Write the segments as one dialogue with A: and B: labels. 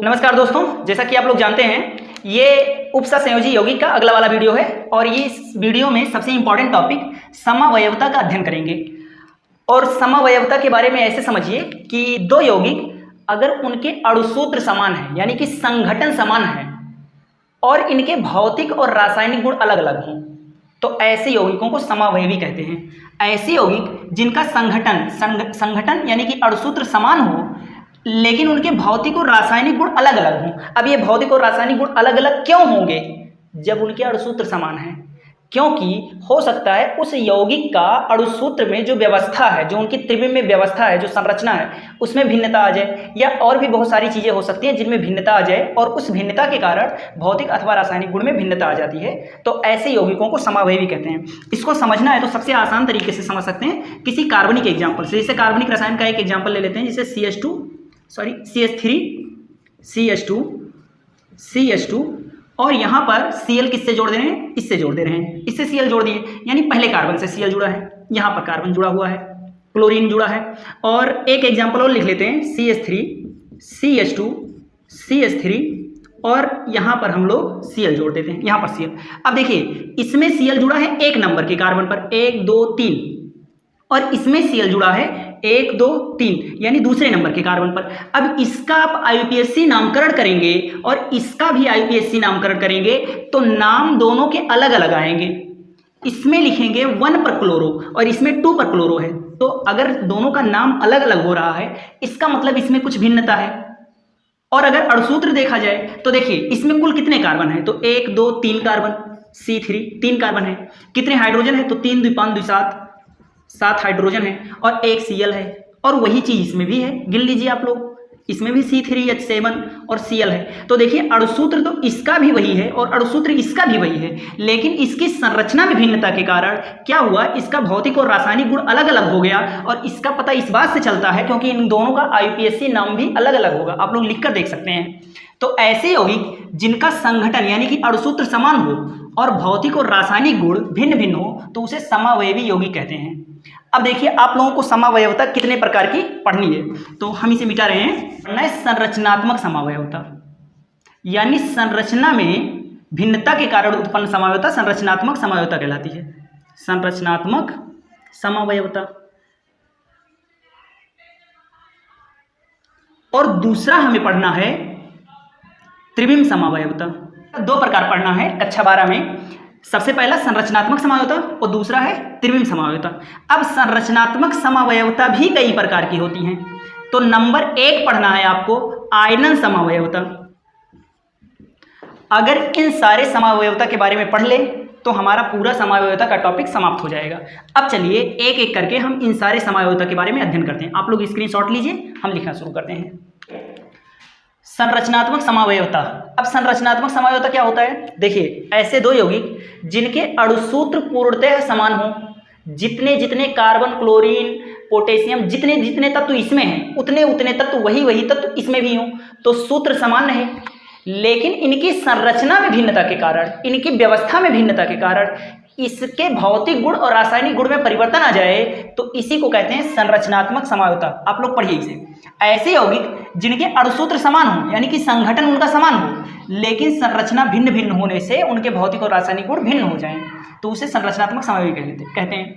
A: नमस्कार दोस्तों, जैसा कि आप लोग जानते हैं ये उपसंयोजी यौगिक का अगला वाला वीडियो है और ये इस वीडियो में सबसे इंपॉर्टेंट टॉपिक समावयवता का अध्ययन करेंगे। और समावयवता के बारे में ऐसे समझिए कि दो यौगिक अगर उनके अणुसूत्र समान है यानी कि संघटन समान है और इनके भौतिक और रासायनिक गुण अलग अलग हों तो ऐसे यौगिकों को समावयवी कहते हैं। ऐसे यौगिक जिनका संघटन यानी कि अणुसूत्र समान हो लेकिन उनके भौतिक और रासायनिक गुण अलग अलग हों। अब ये भौतिक और रासायनिक गुण अलग अलग क्यों होंगे जब उनके अणुसूत्र समान हैं? क्योंकि हो सकता है उस यौगिक का अणुसूत्र में जो व्यवस्था है, जो उनकी त्रिविम में व्यवस्था है, जो संरचना है, उसमें भिन्नता आ जाए या और भी बहुत सारी चीज़ें हो सकती हैं जिनमें भिन्नता आ जाए और उस भिन्नता के कारण भौतिक अथवा रासायनिक गुण में भिन्नता आ जाती है। तो ऐसे यौगिकों को समावयवी कहते हैं। इसको समझना है तो सबसे आसान तरीके से समझ सकते हैं किसी कार्बनिक एग्जाम्पल से। जैसे कार्बनिक रसायन का एक एग्जाम्पल ले लेते हैं, जैसे CH2 और यहाँ पर Cl किससे जोड़ दे रहे हैं? इससे जोड़ दे रहे हैं, इससे Cl जोड़ दिए यानी पहले कार्बन से Cl जुड़ा है, यहाँ पर कार्बन जुड़ा हुआ है, क्लोरीन जुड़ा है। और एक एग्जाम्पल और लिख लेते हैं, CH3 CH2 और यहाँ पर हम लोग Cl जोड़ देते हैं, यहाँ पर Cl। अब देखिए इसमें Cl जुड़ा है एक नंबर के कार्बन पर 1 2 3 और इसमें Cl जुड़ा है 1 2 3 यानी दूसरे नंबर के कार्बन पर। अब इसका आप IUPAC नामकरण करेंगे और इसका भी IUPAC नामकरण करेंगे तो नाम दोनों के अलग अलग आएंगे। इसमें लिखेंगे 1 पर क्लोरो और इसमें 2 पर क्लोरो है। तो अगर दोनों का नाम अलग अलग हो रहा है इसका मतलब इसमें कुछ भिन्नता है। और अगर अणुसूत्र देखा जाए तो देखिए इसमें कुल कितने कार्बन है? तो 1 2 3 कार्बन, C3 3 कार्बन है। कितने हाइड्रोजन है? तो 3 2 5 2 7 हाइड्रोजन है और एक Cl है। और वही चीज इसमें भी है, गिन लीजिए आप लोग, इसमें भी C3H7 और Cl है। तो देखिए अणुसूत्र तो इसका भी वही है और अणुसूत्र इसका भी वही है, लेकिन इसकी संरचना में भिन्नता के कारण क्या हुआ, इसका भौतिक और रासायनिक गुण अलग अलग हो गया। और इसका पता इस बात से चलता है क्योंकि इन दोनों का IUPAC नाम भी अलग अलग होगा, आप लोग लिखकर देख सकते हैं। तो ऐसे यौगिक जिनका संघटन यानी कि अणुसूत्र समान हो और भौतिक और रासायनिक गुण भिन्न भिन्न हो तो उसे समावयवी यौगिक कहते हैं। अब देखिए आप लोगों को समावयवता कितने प्रकार की पढ़नी है, तो हम इसे मिटा रहे हैं। संरचनात्मक समावयवता यानी संरचना में भिन्नता के कारण उत्पन्न समावयवता संरचनात्मक समावयवता कहलाती है। संरचनात्मक समावयवता। और दूसरा हमें पढ़ना है त्रिविम समावयवता। दो प्रकार पढ़ना है कक्षा 12 में। सबसे पहला संरचनात्मक समावयवता और दूसरा है त्रिविम समावयवता। अब संरचनात्मक समावयवता भी कई प्रकार की होती हैं। तो नंबर 1 पढ़ना है आपको आयनन समावयवता। अगर इन सारे समावयवता के बारे में पढ़ ले तो हमारा पूरा समावयवता का टॉपिक समाप्त हो जाएगा। अब चलिए एक एक करके हम इन सारे समावयवता के बारे में अध्ययन करते हैं। आप लोग स्क्रीनशॉट लीजिए, हम लिखना शुरू करते हैं। संरचनात्मक समावयवता। अब संरचनात्मक समावयवता क्या होता है? देखिए ऐसे दो यौगिक जिनके अणुसूत्र पूर्णतः समान हो, जितने जितने कार्बन क्लोरीन पोटेशियम जितने जितने तत्व इसमें हैं उतने उतने तत्व वही तत्व इसमें भी हों, तो सूत्र समान रहे लेकिन इनकी संरचना में भिन्नता के कारण, इनकी व्यवस्था में भिन्नता के कारण इसके भौतिक गुण और रासायनिक गुण में परिवर्तन आ जाए तो इसी को कहते हैं संरचनात्मक समावयवता। आप लोग पढ़िए इसे। ऐसे यौगिक जिनके अणुसूत्र समान हो यानी कि संघटन उनका समान हो लेकिन संरचना भिन्न भिन्न होने से उनके भौतिक और रासायनिक गुण भिन्न हो जाएं तो उसे संरचनात्मक समावयवी कहते हैं।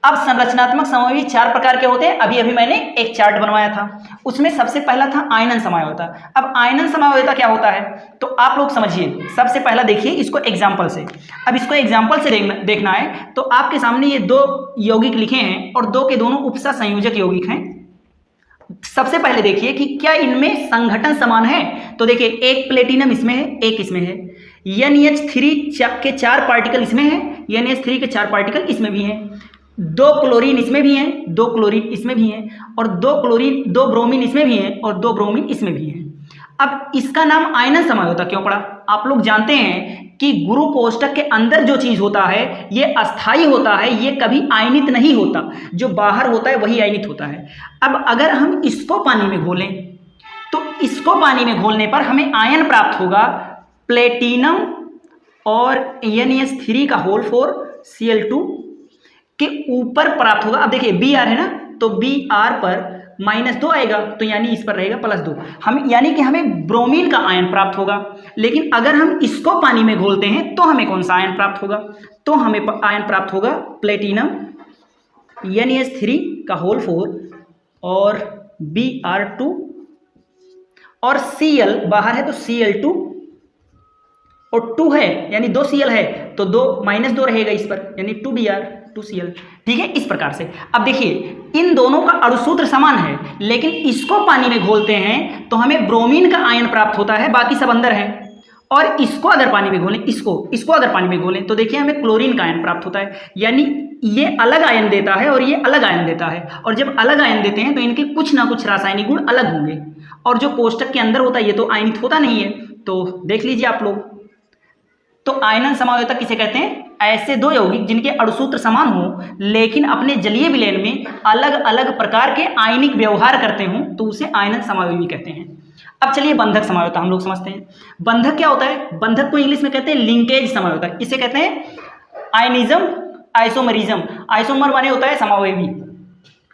A: अब संरचनात्मक समावयवी 4 प्रकार के होते हैं। अभी मैंने एक चार्ट बनवाया था, उसमें सबसे पहला था आयनन समावयवता। अब आयनन समावयवता क्या होता है तो आप लोग समझिए। सबसे पहला देखिए इसको एग्जाम्पल से। अब इसको एग्जाम्पल से देखना है तो आपके सामने ये 2 यौगिक लिखे हैं और 2 के दोनों उपसा संयोजक यौगिक हैं। सबसे पहले देखिए कि क्या इनमें संघटन समान है। तो देखिए एक प्लेटिनम इसमें है, एक इसमें है। NH3 के 4 पार्टिकल इसमें है, NH3 के 4 पार्टिकल इसमें भी हैं। 2 क्लोरीन इसमें भी हैं, 2 क्लोरीन इसमें भी हैं और 2 ब्रोमीन इसमें भी हैं और 2 ब्रोमीन इसमें भी हैं। अब इसका नाम आयनन समावयवता क्यों पड़ा? आप लोग जानते हैं कि गुरु कोष्ठक के अंदर जो चीज होता है ये अस्थाई होता है, ये कभी आयनित नहीं होता। जो बाहर होता है वही आयनित होता है। अब अगर हम इसको पानी में घोलें तो इसको पानी में घोलने पर हमें आयन प्राप्त होगा प्लेटिनम और NH3 का होल 4 Cl2 के ऊपर प्राप्त होगा। अब देखिए Br है ना, तो Br पर -2 आएगा, तो यानी इस पर रहेगा +2। हम यानी कि हमें ब्रोमीन का आयन प्राप्त होगा। लेकिन अगर हम इसको पानी में घोलते हैं तो हमें कौन सा आयन प्राप्त होगा? तो हमें आयन प्राप्त होगा प्लेटिनम NaH3 और Br2 और Cl बाहर है तो Cl2 और 2 है यानी 2 Cl है तो -2 रहेगा इस पर, यानी 2Br 2Cl। ठीक है, इस प्रकार से। अब देखिए इन दोनों का अणुसूत्र समान है, लेकिन इसको पानी में घोलते हैं तो हमें ब्रोमीन का आयन प्राप्त होता है, बाकी सब अंदर है। और इसको अगर पानी में घोलें, इसको अगर पानी में घोलें तो देखिए हमें क्लोरीन का आयन प्राप्त होता है। यानी ये अलग आयन देता है और ये अलग आयन देता है, और जब अलग आयन देते हैं तो इनके कुछ ना कुछ रासायनिक गुण अलग होंगे, और जो कोष्टक के अंदर होता है ये तो आयनित होता नहीं है। तो देख लीजिए आप लोग, तो आयनन समायोजक किसे कहते हैं? ऐसे दो यौगिक जिनके अणुसूत्र समान हो लेकिन अपने जलीय विलयन में अलग अलग प्रकार के आयनिक व्यवहार करते हों तो उसे आयनन समायोगी कहते हैं। अब चलिए बंधक समायोजकता हम लोग समझते हैं। बंधक क्या होता है? बंधक को इंग्लिश में कहते हैं लिंकेज समायोजकता। इसे कहते हैं आयनिज्म, आइसोमरिज्म। आइसोमर माने होता है समावयवी।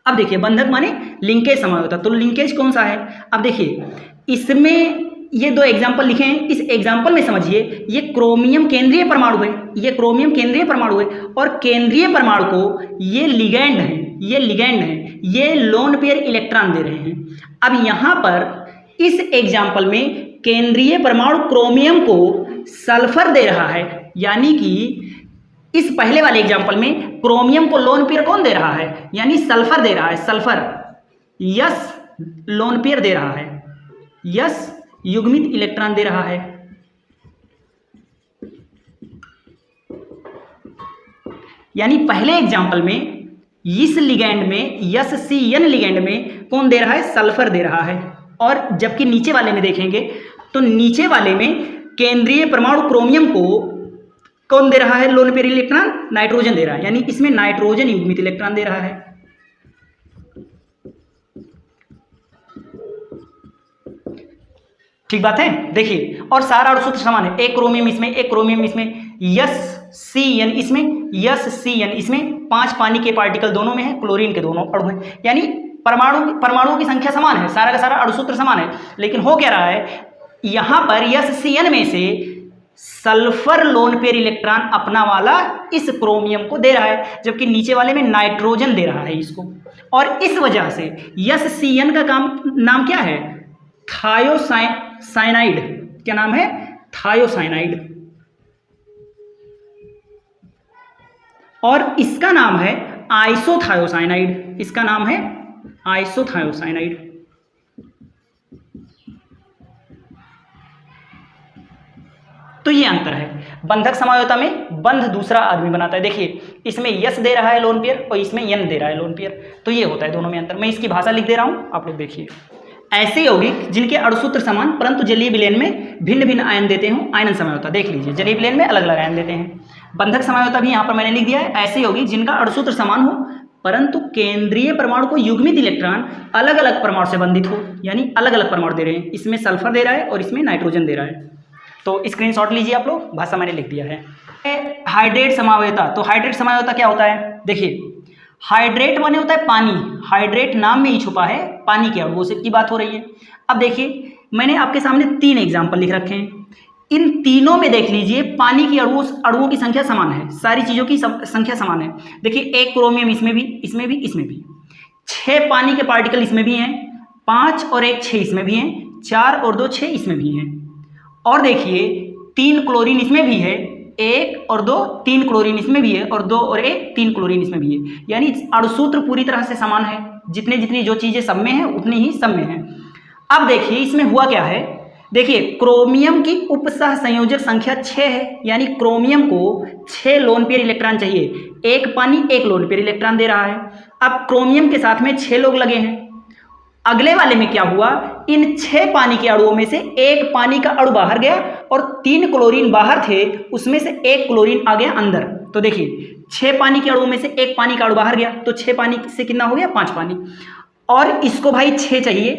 A: अब देखिए बंधक माने लिंकेज समायोजकता। तो लिंकेज कौन सा है? अब देखिए इसमें ये 2 एग्जाम्पल लिखे हैं। इस एग्जाम्पल में समझिए ये क्रोमियम केंद्रीय परमाणु है, ये क्रोमियम केंद्रीय परमाणु है, और केंद्रीय परमाणु को ये लिगैंड है, ये लोन पेयर इलेक्ट्रॉन दे रहे हैं। अब यहाँ पर इस एग्जाम्पल में केंद्रीय परमाणु क्रोमियम को सल्फर दे रहा है, यानी कि इस पहले वाले एग्जाम्पल में क्रोमियम को लोन पेयर कौन दे रहा है? यानी सल्फर दे रहा है, सल्फर यस लोन पेयर दे रहा है, यस युग्मित इलेक्ट्रॉन दे रहा है। यानी पहले एग्जाम्पल में इस लिगैंड में SCN लिगैंड में कौन दे रहा है? सल्फर दे रहा है। और जबकि नीचे वाले में देखेंगे तो नीचे वाले में केंद्रीय परमाणु क्रोमियम को कौन दे रहा है? लोन पेयर इलेक्ट्रॉन नाइट्रोजन दे रहा है, यानी इसमें नाइट्रोजन युग्मित इलेक्ट्रॉन दे रहा है। ठीक बात है। देखिए और सारा अणुसूत्र समान है, एक क्रोमियम इसमें, एक क्रोमियम इसमें, SCN इसमें, SCN इसमें, 5 पानी के पार्टिकल दोनों में है, क्लोरीन के दोनों अणु हैं। यानी परमाणुओं की संख्या समान है, सारा का सारा अणुसूत्र समान है। लेकिन हो क्या रहा है, यहां पर SCN में से सल्फर लोन पेयर इलेक्ट्रॉन अपना वाला इस क्रोमियम को दे रहा है, जबकि नीचे वाले में नाइट्रोजन दे रहा है इसको। और इस वजह से SCN का नाम क्या है? थायोसाइनाइड। क्या नाम है? थायोसाइनाइड। और इसका नाम है आइसोथायोसाइनाइड। इसका नाम है आइसोथायोसाइनाइड। तो ये अंतर है। बंधक समायोजकता में बंध दूसरा आदमी बनाता है। देखिए इसमें यस दे रहा है लोन पेयर और इसमें यन दे रहा है लोन पेयर, तो ये होता है दोनों में अंतर। मैं इसकी भाषा लिख दे रहा हूं, आप लोग देखिए। ऐसे यौगिक जिनके अणुसूत्र समान परंतु जलीय विलयन में भिन्न भिन्न आयन देते हों, आयनन समायोजकता। देख लीजिए जलीय विलयन में अलग अलग आयन देते हैं। बंधक समायोजकता भी यहाँ पर मैंने लिख दिया है। ऐसे यौगिक जिनका अणुसूत्र समान हो परंतु केंद्रीय परमाणु को युग्मित इलेक्ट्रॉन अलग अलग परमाणु से बंधित हो, यानी अलग अलग परमाणु दे रहे हैं। इसमें सल्फर दे रहा है और इसमें नाइट्रोजन दे रहा है। तो स्क्रीनशॉट लीजिए आप लोग, भाषा मैंने लिख दिया है। हाइड्रेट समायोजकता। तो हाइड्रेट समायोजकता क्या होता है? देखिए हाइड्रेट माने होता है पानी। हाइड्रेट नाम में ही छुपा है, पानी के अणुओं से की बात हो रही है। अब देखिए मैंने आपके सामने 3 एग्जाम्पल लिख रखे हैं। इन तीनों में देख लीजिए पानी की अणुओं की संख्या समान है, सारी चीज़ों की संख्या समान है। देखिए एक क्रोमियम इसमें भी, इसमें भी, इसमें भी। 6 पानी के पार्टिकल इसमें भी हैं, 5 और 1 6 इसमें भी हैं, 4 और 2 6 इसमें भी हैं। और देखिए 3 क्लोरीन इसमें भी है, 1 और 2 3 क्लोरीन इसमें भी है, और 2 और 1 3 क्लोरीन इसमें भी है। यानी अणुसूत्र पूरी तरह से समान है, जितनी जो चीज़ें सब में हैं उतनी ही सब में हैं। अब देखिए इसमें हुआ क्या है, देखिए क्रोमियम की उपसह संयोजक संख्या 6 है, यानी क्रोमियम को 6 लोन पेयर इलेक्ट्रॉन चाहिए। 1 पानी 1 लोन पेयर इलेक्ट्रॉन दे रहा है। अब क्रोमियम के साथ में 6 लोग लगे हैं। अगले वाले में क्या हुआ, इन 6 पानी के अणुओं में से 1 पानी का अणु बाहर गया और 3 क्लोरीन बाहर थे, उसमें से 1 क्लोरीन आ गया अंदर। तो देखिए 6 पानी के अणुओं में से 1 पानी का अणु बाहर गया, तो 6 पानी से कितना हो गया, 5 पानी। और इसको भाई 6 चाहिए,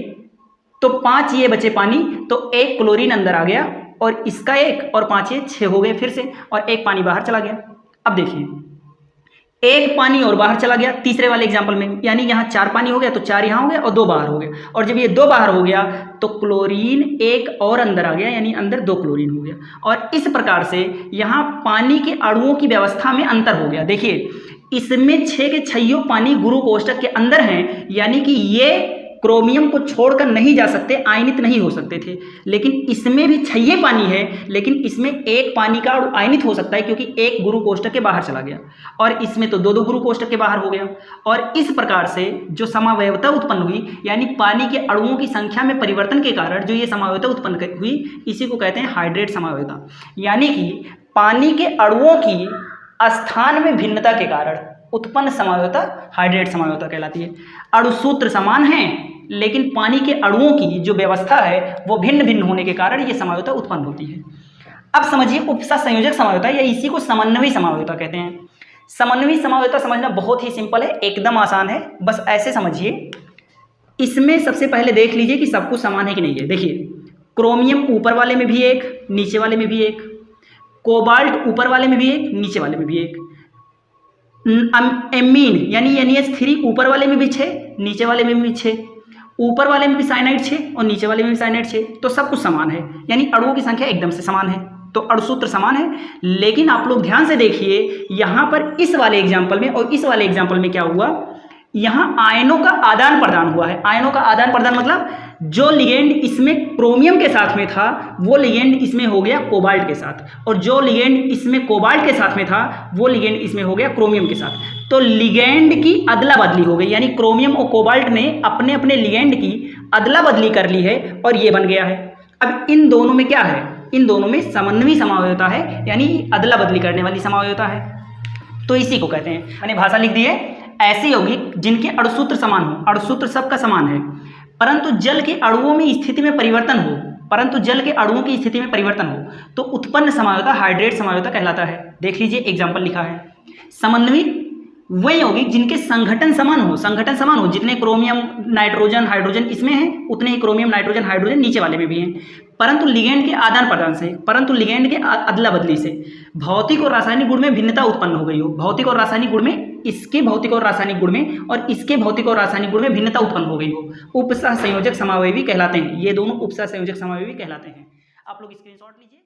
A: तो 5 ये बचे पानी, तो 1 क्लोरीन अंदर आ गया और इसका 1 और 5 ये 6 हो गए फिर से, और 1 पानी बाहर चला गया। अब देखिए एक पानी और बाहर चला गया तीसरे वाले एग्जाम्पल में, यानी यहाँ 4 पानी हो गया तो 4 यहाँ हो गया और 2 बाहर हो गया, और जब ये 2 बाहर हो गया तो क्लोरीन एक और अंदर आ गया, यानी अंदर 2 क्लोरीन हो गया। और इस प्रकार से यहाँ पानी के अणुओं की व्यवस्था में अंतर हो गया। देखिए इसमें 6 के 6 पानी गुरु कोष्ठक के अंदर हैं, यानी कि ये क्रोमियम को छोड़कर नहीं जा सकते, आयनित नहीं हो सकते थे, लेकिन इसमें भी 6 पानी है, लेकिन इसमें एक पानी का अणु आयनित हो सकता है क्योंकि एक गुरु कोष्ठक के बाहर चला गया, और इसमें तो 2 गुरु कोष्ठक के बाहर हो गया। और इस प्रकार से जो समावयवता उत्पन्न हुई, यानी पानी के अणुओं की संख्या में परिवर्तन के कारण जो ये समावयवता उत्पन्न हुई, इसी को कहते हैं हाइड्रेट समावयवता। यानी कि पानी के अणुओं की स्थान में भिन्नता के कारण उत्पन्न समावयवता हाइड्रेट समावयवता कहलाती है। अणुसूत्र समान हैं, लेकिन पानी के अणुओं की जो व्यवस्था है वो भिन्न भिन्न होने के कारण ये समावयवता उत्पन्न होती है। अब समझिए उपसा संयोजक समावयवता, या इसी को समन्वयी समावयवता कहते हैं। समन्वयी समावयवता समझना बहुत ही सिंपल है, एकदम आसान है, बस ऐसे समझिए। इसमें सबसे पहले देख लीजिए कि सब कुछ समान है कि नहीं है। देखिए क्रोमियम ऊपर वाले में भी एक, नीचे वाले में भी एक, कोबाल्ट ऊपर वाले में भी एक, नीचे वाले में भी एक, एमीन यानी NH3 ऊपर वाले में भी 6, नीचे वाले में भी 6, ऊपर वाले में भी साइनाइड 6 और नीचे वाले में भी साइनाइड 6, तो सब कुछ समान है, यानी अणुओं की संख्या एकदम से समान है, तो अणुसूत्र समान है। लेकिन आप लोग ध्यान से देखिए यहाँ पर इस वाले एग्जाम्पल में और इस वाले एग्जाम्पल में क्या हुआ, यहाँ आयनों का आदान प्रदान हुआ है। आयनों का आदान प्रदान मतलब जो लिगेंड इसमें क्रोमियम के साथ में था वो लिगेंड इसमें हो गया कोबाल्ट के साथ, और जो लिगेंड इसमें कोबाल्ट के साथ में था वो लिगेंड इसमें हो गया क्रोमियम के साथ। तो लिगेंड की अदला बदली हो गई, यानी क्रोमियम और कोबाल्ट ने अपने अपने लिगेंड की अदला बदली कर ली है और ये बन गया है। अब इन दोनों में क्या है, इन दोनों में समन्वयी समावयवता है, यानी अदला बदली करने वाली समावयवता है, तो इसी को कहते हैं। मैंने भाषा लिख दी है, ऐसे यौगिक जिनके अणुसूत्र समान हो, अणुसूत्र सबका समान है, परंतु जल के अणुओं में स्थिति में परिवर्तन हो, परंतु जल के अणुओं की स्थिति में परिवर्तन हो, तो उत्पन्न समावयवता हाइड्रेट समावयवता कहलाता है। देख लीजिए एग्जाम्पल लिखा है, समन्वयी वे यौगिक जिनके संघटन समान हो, संघटन समान हो, जितने क्रोमियम नाइट्रोजन हाइड्रोजन इसमें है उतने ही क्रोमियम नाइट्रोजन हाइड्रोजन नीचे वाले में भी हैं, परंतु लिगेंड के आदान प्रदान से, परंतु लिगेंड के अदला बदली से भौतिक और रासायनिक गुण में भिन्नता उत्पन्न हो गई हो, भौतिक और रासायनिक गुण में, इसके भौतिक और रासायनिक गुण में और इसके भौतिक और रासायनिक गुण में भिन्नता उत्पन्न हो गई हो, उपसह संयोजक समावयवी कहलाते हैं। ये दोनों उपसह संयोजक समावयवी कहलाते हैं। आप लोग स्क्रीनशॉट लीजिए।